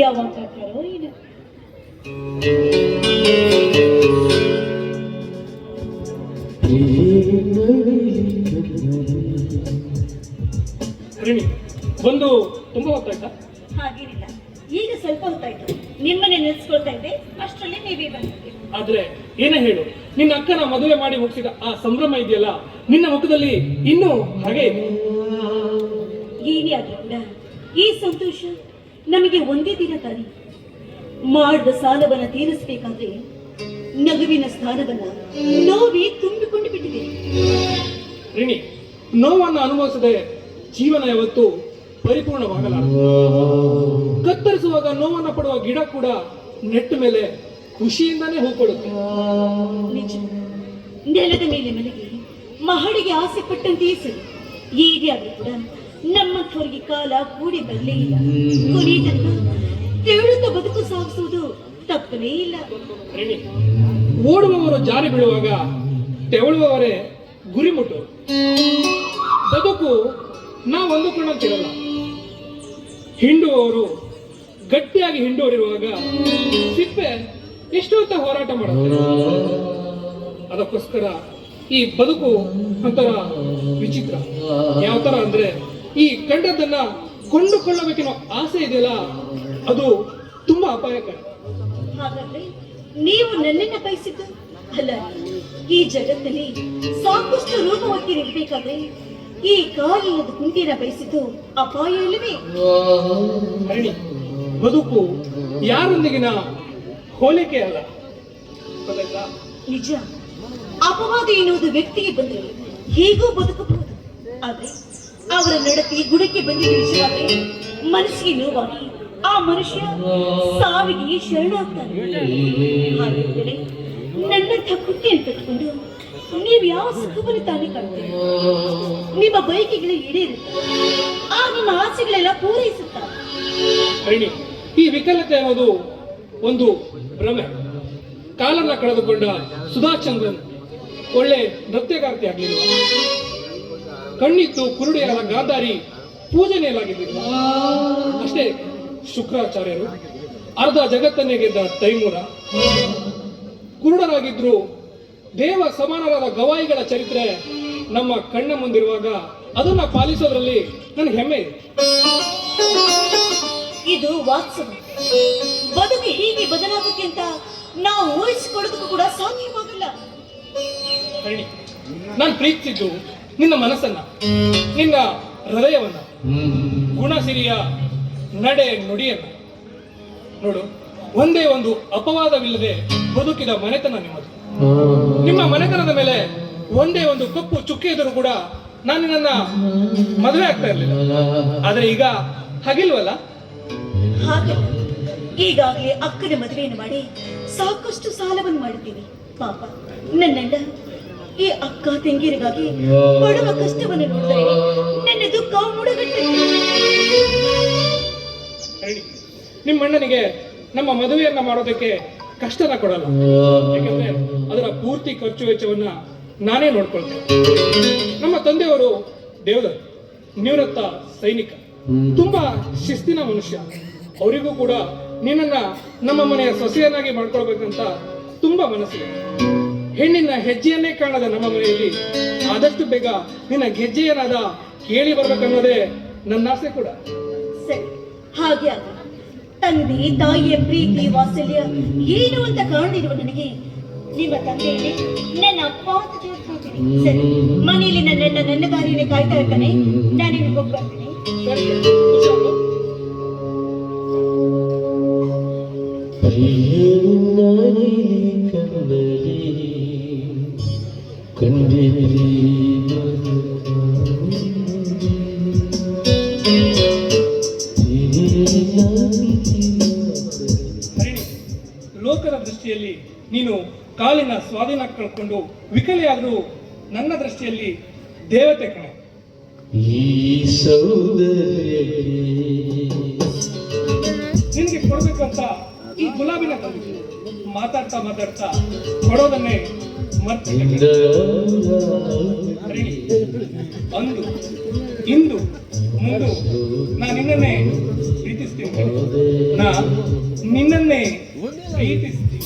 ಯಾವಾಗ ಬರ್ತಾರೋ ಏನು. ಒಂದು ತುಂಬಾ ಹೊತ್ತಾಯ್ತಾ? ಹಾಗೇನಿಲ್ಲ, ಈಗ ಸ್ವಲ್ಪ ಹೊತ್ತಾಯ್ತು. ನಿಮ್ಮನೆ ನೆನೆಸ್ಕೊಳ್ತಾ ಇದ್ದೆ, ಅಷ್ಟರಲ್ಲಿ ನೀವೇ ಬಂದಿದ್ದೆ. ಆದ್ರೆ ಏನೇ ಹೇಳು, ನಿನ್ನ ಅಕ್ಕನ ಮದುವೆ ಮಾಡಿ ಮುಗಿಸಿದ ಆ ಸಂಭ್ರಮ ಇದೆಯಲ್ಲ, ನಿನ್ನ ಮುಖದಲ್ಲಿ ಇನ್ನೂ ಹಾಗೆ ಇದೆ. ಏನೇ ಆದ್ರೂ ಕೂಡ ಈ ಸಂತೋಷ ನಮಗೆ ಒಂದೇ ದಿನ ತಾನೆ. ಮಾಡಿದ ಸಾಲವನ್ನ ತೀರಿಸಬೇಕಾದ್ರೆ ನಗುವಿನ ಸ್ಥಾನವನ್ನ ನೋವೇ ತುಂಬಿಕೊಂಡು ಬಿಟ್ಟಿದೆ. ರಿಣಿ, ನೋವನ್ನು ಅನುಭವಿಸದೆ ಜೀವನ ಯಾವತ್ತು ಪರಿಪೂರ್ಣವಾಗಲಾರದು. ಕತ್ತರಿಸುವಾಗ ನೋವನ್ನು ಪಡುವ ಗಿಡ ಕೂಡ ನೆಟ್ಟ ಮೇಲೆ ಖುಷಿಯಿಂದಾನೇ ಹೂಕೊಳ್ಳುತ್ತೆ. ನಿಜ, ನೆಲದ ಮೇಲೆ ಮನೆಗೆ ಮಹಡಿಗೆ ಆಸೆ ಪಟ್ಟಂತೆಯೇ ಸರಿ. ಹೇಗೆ ಆದ್ರೂ ಕೂಡ ನಮ್ಮಂಥವರಿಗೆ ಕಾಲ ಕೂಡಿ ಬರಲೇ ಇಲ್ಲ. ಕೊನೆ ತನಕ ತೆವಳುತ್ತಾ ಬದುಕು ಸಾಗಿಸುವುದು ತಪ್ಪನೇ ಇಲ್ಲ. ಓಡುವವರು ಜಾರಿ ಬೀಳುವಾಗ ತೆವಳುವವರೇ ಗುರಿ ಮುಟ್ಟು. ಬದುಕು ನಾವು ಅಂದುಕೊಂಡಂತಿರಲ್ಲ. ಹಿಂಡುವವರು ಗಟ್ಟಿಯಾಗಿ ಹಿಂಡುವರಿರುವಾಗ ಸಿಪ್ಪೆ ಎಷ್ಟು ಅಂತ ಹೋರಾಟ ಮಾಡುತ್ತೆ. ಅದಕ್ಕೋಸ್ಕರ ಈ ಬದುಕು ಒಂಥರ ವಿಚಿತ್ರ. ಯಾವ ತರ ಅಂದ್ರೆ, ಈ ಕಂಡದ್ದನ್ನ ಕೊಂಡುಕೊಳ್ಳಬೇಕೆನ್ನೋ ಆಸೆ ಇದೆಯಲ್ಲ, ಅದು ತುಂಬಾ ಅಪಾಯಕಾರಿ. ಹಾಗಾದ್ರೆ ನೀವು ನನ್ನನ್ನ ಬಯಸಿದ್ದು ಅಲ್ಲ. ಈ ಜಗತ್ತಲ್ಲಿ ಸಾಕಷ್ಟು ರೂಪವತ್ತಿ ನಿಲ್ಬೇಕಾದ್ರೆ ಈ ಕಾಲಿನದು ಕುಂಟಿನ ಬಯಸಿದ್ದು ಅಪಾಯ ಇಲ್ಲವೇ? ಬದುಕು ಯಾರೊಂದಿಗಿನ ಹೋಲಿಕೆ ಅಲ್ಲ. ನಿಜ, ಅಪವಾದ ಎನ್ನುವುದು ವ್ಯಕ್ತಿಗೆ ಬಂದರೆ ಹೇಗೂ ಬದುಕಬಹುದು. ಆದ್ರೆ ಅವರ ನಡತೆ ಗುಡಕ್ಕೆ ಬಂದಿದ್ದ ವಿಷಯವಾದ್ರೆ ಮನಸ್ಸಿಗೆ ನೋವಾಗಿ ಆ ಮನುಷ್ಯ ಸಾವಿಗೆ ಶರಣಾಗ್ತಾನೆ. ಹಾಗಿದ್ದರೆ ನನ್ನಂಥ ಕುಟ್ಟಿಯನ್ನು ಕಟ್ಕೊಂಡು ನೀವು ಯಾವ ಸುಖವನ್ನು ತಾನೇ ಕಾಣ್ತೀರಿ? ನಿಮ್ಮ ಬಯಕೆಗಳು ಈಡೇರುತ್ತೆ, ಆ ನಿಮ್ಮ ಆಸೆಗಳೆಲ್ಲ ಪೂರೈಸುತ್ತಾರೆ. ಈ ವಿಕಲತೆ ಅನ್ನೋದು ಒಂದು ಭ್ರಮೆ. ಕಾಲನ್ನ ಕಳೆದುಕೊಂಡ ಸುಧಾಚಂದ್ರನ್ ಒಳ್ಳೆ ನೃತ್ಯಗಾರ್ತಿ ಆಗಲಿಲ್ಲ. ಕಣ್ಣಿತ್ತು ಕುರುಡಿಯಾದ ಗಾಂಧಾರಿ ಪೂಜನೆಯಲ್ಲಾಗಿದ್ದಿಲ್ಲ. ಅಷ್ಟೇ ಶುಕ್ರಾಚಾರ್ಯರು ಅರ್ಧ ಜಗತ್ತನ್ನೇ ಗೆದ್ದ ತೈಮೂರ, ಕುರುಡರಾಗಿದ್ರು ದೇವ ಸಮಾನರಾದ ಗವಾಯಿಗಳ ಚರಿತ್ರೆ ನಮ್ಮ ಕಣ್ಣ ಮುಂದಿರುವಾಗ ಅದನ್ನ ಪಾಲಿಸೋದ್ರಲ್ಲಿ ನನಗೆ ಹೆಮ್ಮೆ ಇದೆ. ಇದು ವಾಸ್ತವ. ಬದುಕು ಹೀಗೆ ಬದಲಾಗುತ್ತೆ ಅಂತ ನಾವು ಊಹಿಸಿಕೊಳ್ಳೋದಕ್ಕೂ ಕೂಡ ಸಾಧ್ಯವಾಗಲ್ಲ. ನಾನು ಪ್ರೀತಿಸಿದ್ದು ನಿನ್ನ ಮನಸ್ಸನ್ನ, ನಿನ್ನ ಹೃದಯವನ್ನ, ಗುಣಸಿರಿಯ ನಡೆ ನುಡಿಯನ್ನ. ನೋಡು, ಒಂದೇ ಒಂದು ಅಪವಾದವಿಲ್ಲದೆ ಬದುಕಿದ ಮನೆತನ ನಿಮ್ಮದು. ನಿಮ್ಮ ಮನೆತನದ ಮೇಲೆ ಒಂದೇ ಒಂದು ಕಪ್ಪು ಚುಕ್ಕೆ ಇದ್ರೂ ಕೂಡ ನಾನು ನಿನ್ನ ಮದುವೆ ಆಗ್ತಾ ಇರಲಿಲ್ಲ. ಆದ್ರೆ ಈಗ ಹಾಗಿಲ್ವಲ್ಲ? ಹಾಗೆ ಈಗಾಗಲೇ ಅಕ್ಕನ ಮದುವೆಯನ್ನು ಮಾಡಿ ಸಾಕಷ್ಟು ಸಾಲವನ್ನು ಮಾಡಿದ್ದೀನಿ. ಪಾಪ ನನ್ನಣ್ಣ ಈ ಅಕ್ಕ ತಂಗಿಯರಿಗಾಗಿ ಪಡುವ ಕಷ್ಟವನ್ನು ನೋಡಿದರೆ ನನ್ನ ದುಃಖ ಮುಡಗಟ್ಟೆ. ನಿಮ್ಮಣ್ಣನಿಗೆ ನಮ್ಮ ಮದುವೆಯನ್ನ ಮಾಡೋದಕ್ಕೆ ಕಷ್ಟನ ಕೊಡಲ್ಲ. ಯಾಕಂದ್ರೆ ಅದರ ಪೂರ್ತಿ ಖರ್ಚು ವೆಚ್ಚವನ್ನ ನಾನೇ ನೋಡ್ಕೊಳ್ತೇನೆ. ನಮ್ಮ ತಂದೆಯವರು ದೇವದತ್, ನಿವೃತ್ತ ಸೈನಿಕ, ತುಂಬಾ ಶಿಸ್ತಿನ ಮನುಷ್ಯ. ಅವರಿಗೂ ಕೂಡ ನಿನ್ನನ್ನ ನಮ್ಮ ಮನೆಯ ಸೊಸೆಯನ್ನಾಗಿ ಮಾಡ್ಕೊಳ್ಬೇಕಂತ ತುಂಬಾ ಮನಸ್ಸಿದೆ. ಹೆಣ್ಣಿನ ಹೆಜ್ಜೆಯನ್ನೇ ಕಾಣದ ನಮ್ಮ ಮನೆಯಲ್ಲಿ ಆದಷ್ಟು ಬೇಗ ನಿನ್ನ ಗೆಜ್ಜೆಯನಾದ ಕೇಳಿ ಬರ್ಬೇಕನ್ನೋದೇ ನನ್ನ ಆಸೆ ಕೂಡ. ಸರಿ, ಹಾಗೆ ಆಗ ತಂದೆ ತಾಯಿಯ ಪ್ರೀತಿ ವಾತ್ಸಲ್ಯ ಏನು ಅಂತ ಕಾಣದಿರುವ ನನಗೆ ನಿಮ್ಮ ತಂದೆಯಲ್ಲಿ ನನ್ನ ಅಪ್ಪ ಅಂತ ತಿಳ್ಕೊಳ್ತೀನಿ. ಸರಿ, ಮನೆಯಲ್ಲಿ ನನ್ನ ದಾರಿಯಲ್ಲಿ ಕಾಯ್ತಾ ಇರ್ತಾನೆ. ನಾನೇನು ಹೋಗಿ ಬರ್ತೀನಿ. ಲೋಕದ ದೃಷ್ಟಿಯಲ್ಲಿ ನೀನು ಕಾಲಿನ ಸ್ವಾಧೀನ ಕಳ್ಕೊಂಡು ವಿಕಲೆಯಾದ್ರೂ ನನ್ನ ದೃಷ್ಟಿಯಲ್ಲಿ ದೇವತೆ ಕಣೆ. ನಿನಗೆ ಕೊಡ್ಬೇಕಂತ ಈ ಗುಲಾಬಿನ ತಂದಿದ್ದೀನಿ. ಮಾತಾಡ್ತಾ ಮಾತಾಡ್ತಾ ಕೊಡೋದನ್ನೇ ಮರ್ತ್ಬಿಟ್ಟೆ. ಅಂದು ಇಂದು ಮುಂದು ನಾ ನಿನ್ನನ್ನೇ ಪ್ರೀತಿಸ್ತೀನಿ. ನಾ ನಿನ್ನನ್ನೇ ಪ್ರೀತಿಸ್ತೀನಿ.